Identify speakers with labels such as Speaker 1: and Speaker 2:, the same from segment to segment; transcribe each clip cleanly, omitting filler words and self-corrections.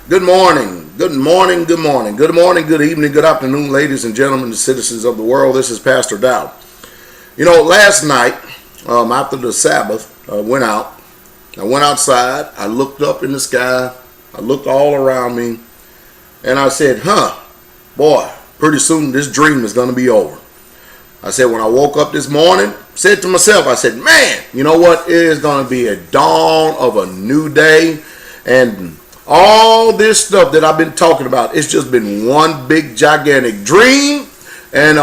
Speaker 1: Good morning, good morning, good morning, good morning, good evening, good afternoon, ladies and gentlemen, the citizens of the world. This is Pastor Dow. Last night, after the Sabbath, I went outside, I looked up in the sky, I looked all around me, and I said, boy, pretty soon this dream is going to be over. I said, when I woke up this morning, said to myself, I said, man, you know what? It is going to be a dawn of a new day, and all this stuff that I've been talking about, it's just been one big gigantic dream, and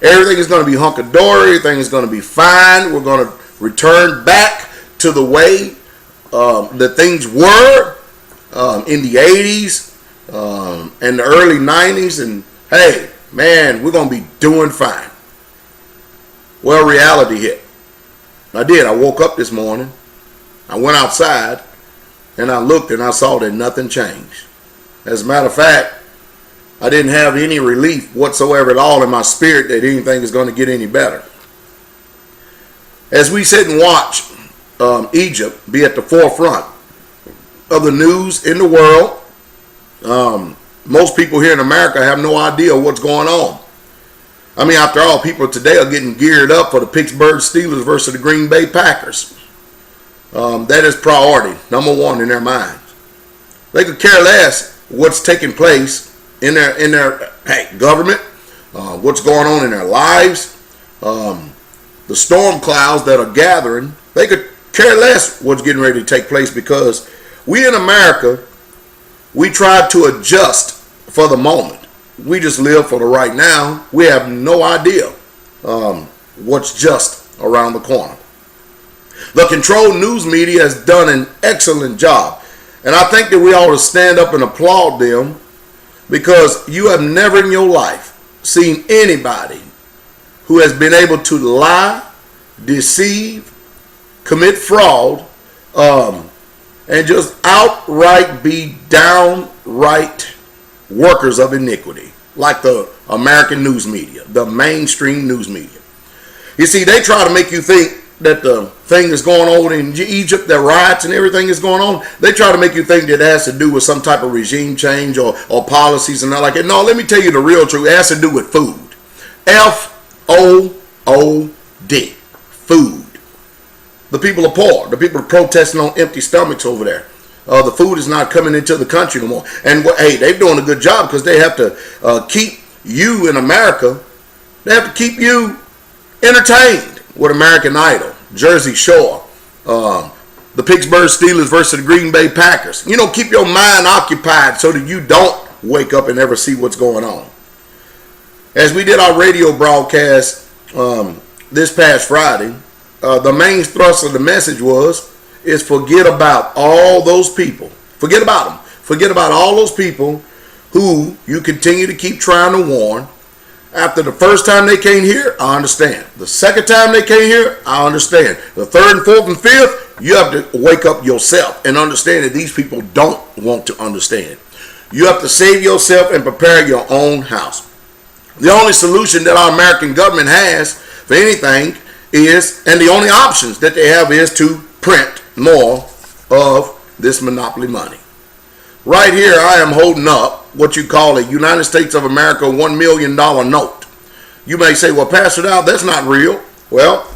Speaker 1: everything is going to be hunky-dory, everything is going to be fine. We're going to return back to the way that things were in the 80s and the early 90s, and hey, man, we're going to be doing fine. Well, reality hit. I woke up this morning, I went outside, and I looked and I saw that nothing changed. As a matter of fact, I didn't have any relief whatsoever at all in my spirit that anything is going to get any better. As we sit and watch Egypt be at the forefront of the news in the world, most people here in America have no idea what's going on. I mean, after all, people today are getting geared up for the Pittsburgh Steelers versus the Green Bay Packers. That is priority, number one in their minds. They could care less what's taking place in their government, what's going on in their lives, the storm clouds that are gathering. They could care less what's getting ready to take place, because we in America, we try to adjust for the moment. We just live for the right now. We have no idea what's just around the corner. The controlled news media has done an excellent job, and I think that we ought to stand up and applaud them, because you have never in your life seen anybody who has been able to lie, deceive, commit fraud, and just outright be downright workers of iniquity, like the American news media, the mainstream news media. You see, they try to make you think that the thing is going on in Egypt, the riots and everything is going on. They try to make you think that it has to do with some type of regime change or policies and that like that. No, let me tell you the real truth. It has to do with food. F-O-O-D. Food. The people are poor. The people are protesting on empty stomachs over there. The food is not coming into the country no more. And hey, they're doing a good job, because they have to keep you in America. They have to keep you entertained with American Idol, Jersey Shore, the Pittsburgh Steelers versus the Green Bay Packers. Keep your mind occupied so that you don't wake up and ever see what's going on. As we did our radio broadcast this past Friday, the main thrust of the message is forget about all those people. Forget about them. Forget about all those people who you continue to keep trying to warn. After the first time they came here, I understand. The second time they came here, I understand. The third and fourth and fifth, you have to wake up yourself and understand that these people don't want to understand. You have to save yourself and prepare your own house. The only solution that our American government has for anything is, and the only options that they have, is to print more of this monopoly money. Right here, I am holding up what you call a United States of America $1 million note. You may say, well, Pastor Dow, that's not real. Well,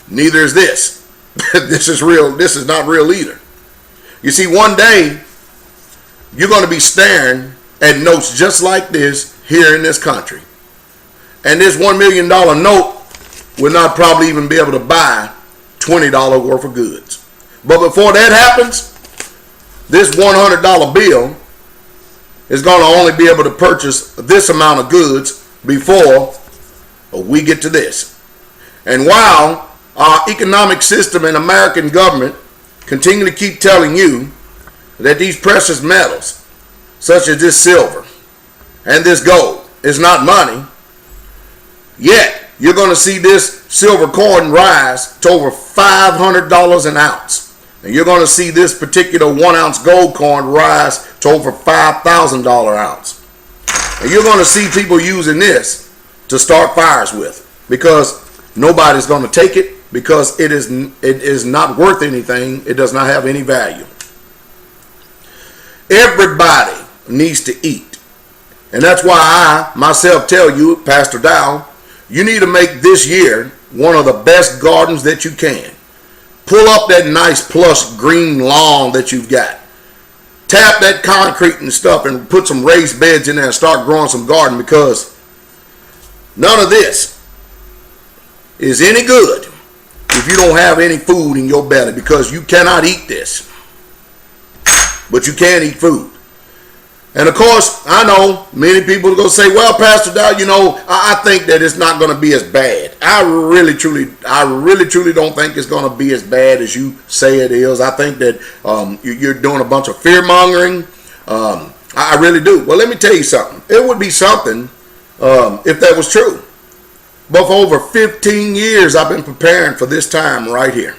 Speaker 1: neither is this. This is real. This is not real either. You see, one day, you're going to be staring at notes just like this here in this country. And this $1 million note will not probably even be able to buy $20 worth of goods. But before that happens, this $100 bill is going to only be able to purchase this amount of goods before we get to this. And while our economic system and American government continue to keep telling you that these precious metals, such as this silver and this gold, is not money, yet you're going to see this silver coin rise to over $500 an ounce. And you're going to see this particular 1 ounce gold coin rise to over $5,000 ounce. And you're going to see people using this to start fires with, because nobody's going to take it, because it is not worth anything. It does not have any value. Everybody needs to eat. And that's why I myself tell you, Pastor Dow, you need to make this year one of the best gardens that you can. Pull up that nice plush green lawn that you've got. Tap that concrete and stuff and put some raised beds in there and start growing some garden, because none of this is any good if you don't have any food in your belly, because you cannot eat this, but you can eat food. And of course, I know many people are going to say, well, Pastor Dow, I think that it's not going to be as bad. I really, truly don't think it's going to be as bad as you say it is. I think that you're doing a bunch of fear mongering. I really do. Well, let me tell you something. It would be something if that was true. But for over 15 years, I've been preparing for this time right here.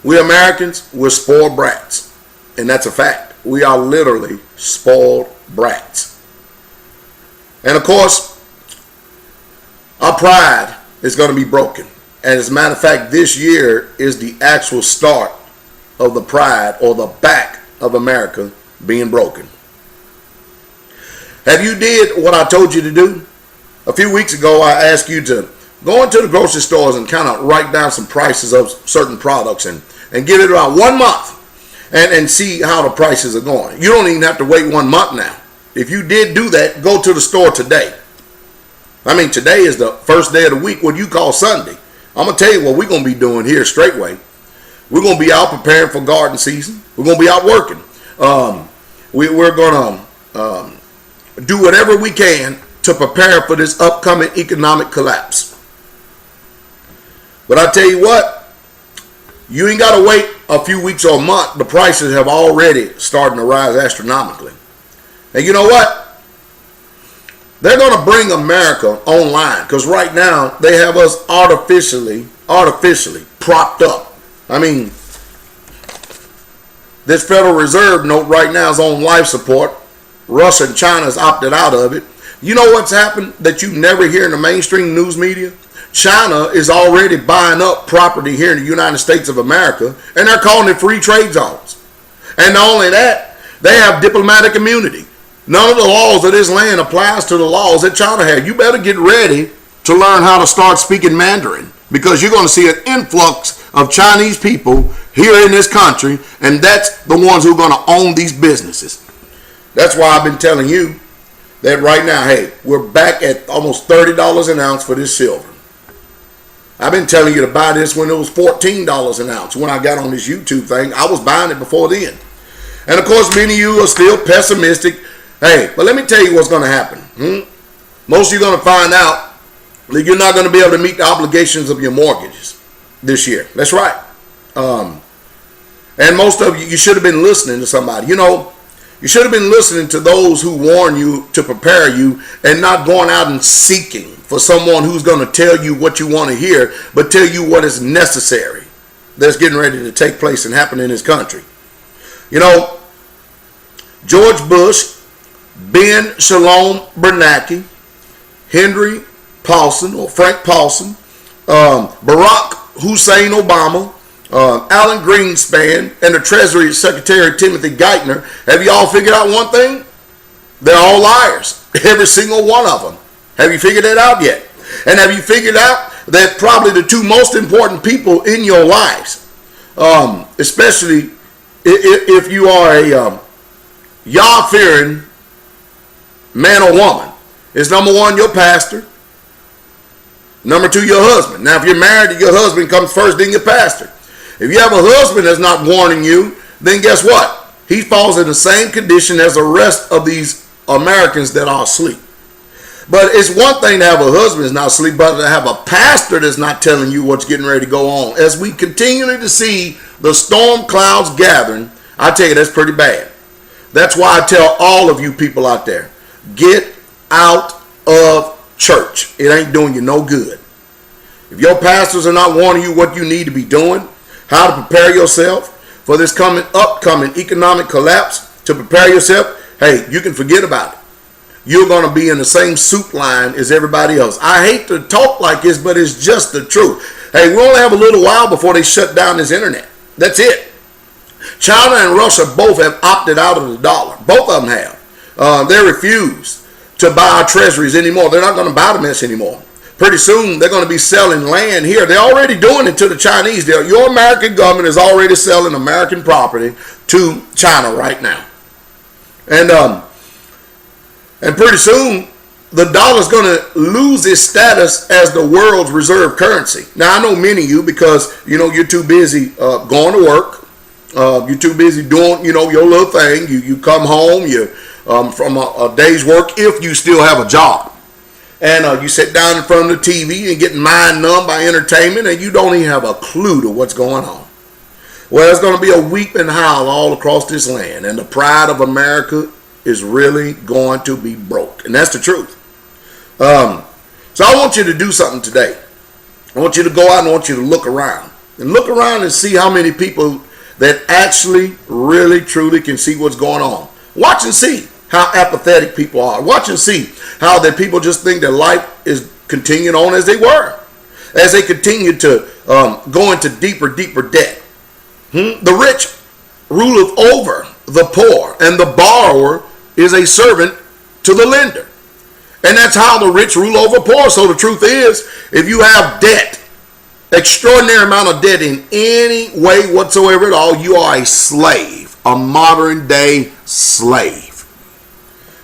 Speaker 1: We Americans, we're spoiled brats. And that's a fact. We are literally spoiled brats. And of course, our pride is going to be broken. And as a matter of fact, this year is the actual start of the pride, or the back of America being broken. Have you did what I told you to do? A few weeks ago, I asked you to go into the grocery stores and kind of write down some prices of certain products and give it about 1 month. And see how the prices are going. You don't even have to wait 1 month now. If you did do that, go to the store today. I mean, today is the first day of the week, what you call Sunday. I'm going to tell you what we're going to be doing here straightway. We're going to be out preparing for garden season. We're going to be out working. We're going to do whatever we can to prepare for this upcoming economic collapse. But I tell you what, you ain't got to wait a few weeks or a month. The prices have already started to rise astronomically. And you know what? They're going to bring America online, because right now they have us artificially propped up. I mean, this Federal Reserve note right now is on life support. Russia and China's opted out of it. You know what's happened that you never hear in the mainstream news media? China is already buying up property here in the United States of America, and they're calling it free trade zones. And not only that, they have diplomatic immunity. None of the laws of this land applies to the laws that China had. You better get ready to learn how to start speaking Mandarin, because you're going to see an influx of Chinese people here in this country, and that's the ones who are going to own these businesses. That's why I've been telling you that right now, hey, we're back at almost $30 an ounce for this silver. I've been telling you to buy this when it was $14 an ounce. When I got on this YouTube thing, I was buying it before then. And of course, many of you are still pessimistic. Hey, but let me tell you what's going to happen. Most of you are going to find out that you're not going to be able to meet the obligations of your mortgages this year. That's right. And most of you should have been listening to somebody. You should have been listening to those who warn you to prepare you, and not going out and seeking for someone who's going to tell you what you want to hear, but tell you what is necessary that's getting ready to take place and happen in this country. George Bush, Ben Shalom Bernanke, Henry Paulson or Frank Paulson, Barack Hussein Obama, Alan Greenspan, and the Treasury Secretary Timothy Geithner. Have you all figured out one thing? They're all liars. Every single one of them. Have you figured that out yet? And have you figured out that probably the two most important people in your lives, especially if you are a Yah-fearing man or woman, is number one, your pastor. Number two, your husband. Now, if you're married, your husband comes first, then your pastor. If you have a husband that's not warning you, then guess what? He falls in the same condition as the rest of these Americans that are asleep. But it's one thing to have a husband that's not asleep, but to have a pastor that's not telling you what's getting ready to go on. As we continue to see the storm clouds gathering, I tell you, that's pretty bad. That's why I tell all of you people out there, get out of church. It ain't doing you no good. If your pastors are not warning you what you need to be doing, how to prepare yourself for this upcoming economic collapse, to prepare yourself, hey, you can forget about it. You're going to be in the same soup line as everybody else. I hate to talk like this, but it's just the truth. Hey, we only have a little while before they shut down this internet. That's it. China and Russia both have opted out of the dollar. Both of them have. They refuse to buy our treasuries anymore. They're not going to buy the mess anymore. Pretty soon, they're going to be selling land here. They're already doing it to the Chinese. Your American government is already selling American property to China right now. And pretty soon, the dollar is going to lose its status as the world's reserve currency. Now, I know many of you, because, you're too busy going to work. You're too busy doing, your little thing. You come home from a day's work, if you still have a job. And you sit down in front of the TV and get mind numb by entertainment, and you don't even have a clue to what's going on. Well, it's going to be a weeping howl all across this land, and the pride of America is really going to be broke. And that's the truth. So I want you to do something today. I want you to go out and I want you to look around. And look around and see how many people that actually, really, truly can see what's going on. Watch and see how apathetic people are. Watch and see how that people just think that life is continuing on as they were. As they continue to go into deeper debt. The rich ruleth over the poor, and the borrower is a servant to the lender. And that's how the rich rule over poor. So the truth is, if you have debt, extraordinary amount of debt in any way whatsoever at all, you are a slave, a modern day slave.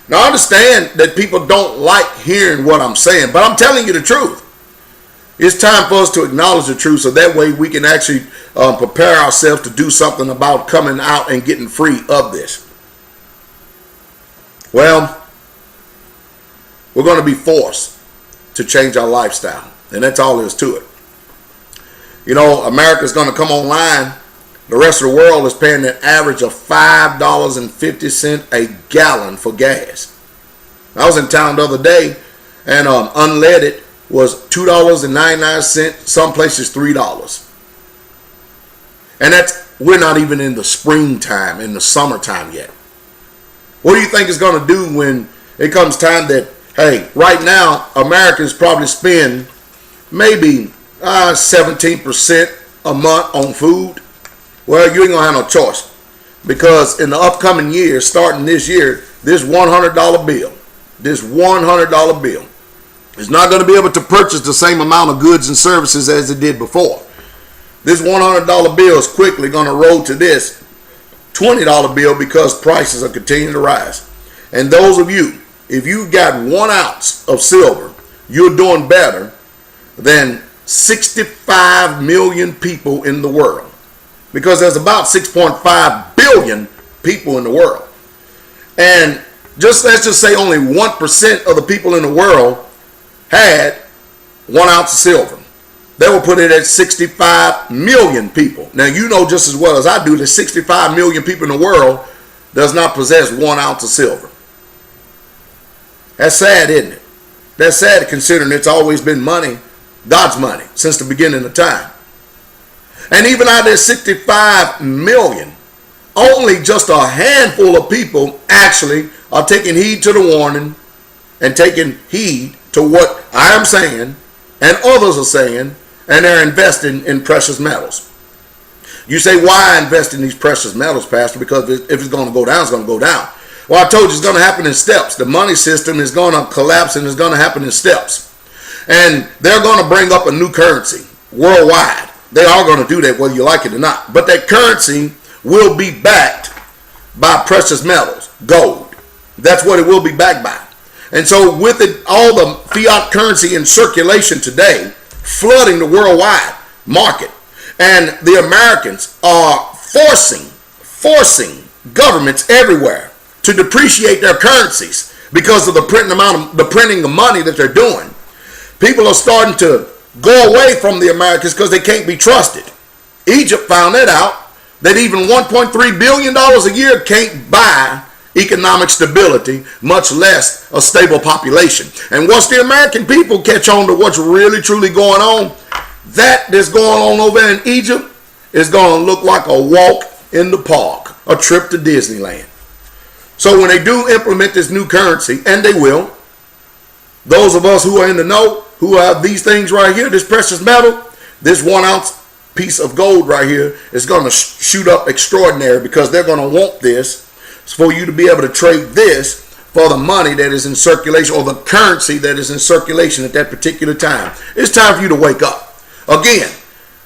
Speaker 1: Now I understand that people don't like hearing what I'm saying, but I'm telling you the truth. It's time for us to acknowledge the truth, so that way we can actually prepare ourselves to do something about coming out and getting free of this. Well, we're going to be forced to change our lifestyle, and that's all there is to it. America's going to come online. The rest of the world is paying an average of $5.50 a gallon for gas. I was in town the other day, and unleaded was $2.99. Some places $3. And we're not even in the springtime, in the summertime yet. What do you think it's going to do when it comes time that, hey, right now, Americans probably spend maybe 17% a month on food? Well, you ain't going to have no choice, because in the upcoming years, starting this year, this $100 bill is not going to be able to purchase the same amount of goods and services as it did before. This $100 bill is quickly going to roll to this $20 bill, because prices are continuing to rise. And those of you, if you got 1 ounce of silver, you're doing better than 65 million people in the world. Because there's about 6.5 billion people in the world. And let's just say only 1% of the people in the world had 1 ounce of silver. They will put it at 65 million people. Now, you know just as well as I do that 65 million people in the world does not possess 1 ounce of silver. That's sad, isn't it? That's sad, considering it's always been money, God's money, since the beginning of time. And even out of there 65 million, only just a handful of people actually are taking heed to the warning and taking heed to what I am saying and others are saying, and they're investing in precious metals. You say, why invest in these precious metals, Pastor? Because if it's going to go down, it's going to go down. Well, I told you it's going to happen in steps. The money system is going to collapse, and it's going to happen in steps. And they're going to bring up a new currency worldwide. They are going to do that whether you like it or not. But that currency will be backed by precious metals, gold. That's what it will be backed by. And so with it, all the fiat currency in circulation today, flooding the worldwide market, and the Americans are forcing governments everywhere to depreciate their currencies because of the printing of money that they're doing. People are starting to go away from the Americans because they can't be trusted. Egypt found that out, that even $1.3 billion a year can't buy economic stability, much less a stable population. And once the American people catch on to what's really truly going on, that's going on over in Egypt is going to look like a walk in the park, a trip to Disneyland. So when they do implement this new currency, and they will, those of us who are in the know, who have these things right here, this precious metal, this 1 ounce piece of gold right here is going to shoot up extraordinary, because they're going to want this for you to be able to trade this for the money that is in circulation, or the currency that is in circulation at that particular time. It's time for you to wake up. Again,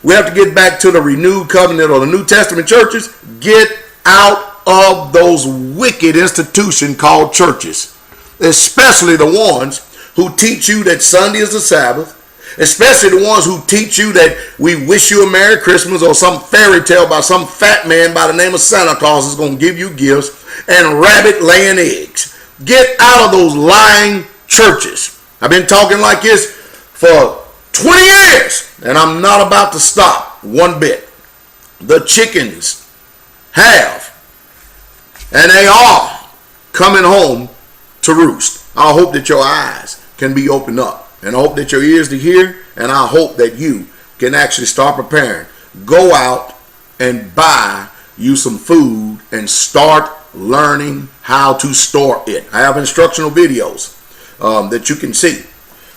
Speaker 1: we have to get back to the renewed covenant or the New Testament churches. Get out of those wicked institutions called churches, especially the ones who teach you that Sunday is the Sabbath, especially the ones who teach you that we wish you a Merry Christmas, or some fairy tale about some fat man by the name of Santa Claus is going to give you gifts, and rabbit laying eggs. Get out of those lying churches. I've been talking like this for 20 years, and I'm not about to stop one bit. The chickens have, and they are, coming home to roost. I hope that your eyes can be opened up, and I hope that your ears to hear, and I hope that you can actually start preparing. Go out and buy you some food and start learning how to store it. I have instructional videos that you can see,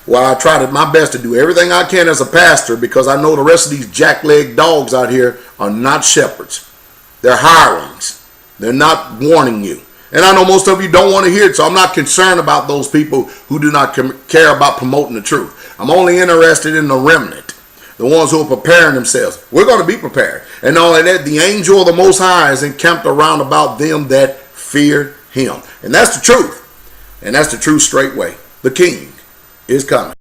Speaker 1: where I try my best to do everything I can as a pastor, because I know the rest of these jackleg dogs out here are not shepherds. They're hirelings. They're not warning you. And I know most of you don't want to hear it, so I'm not concerned about those people who do not care about promoting the truth. I'm only interested in the remnant, the ones who are preparing themselves. We're going to be prepared. And not only that, the angel of the Most High is encamped around about them that fear him. And that's the truth. And that's the true straight way. The King is coming.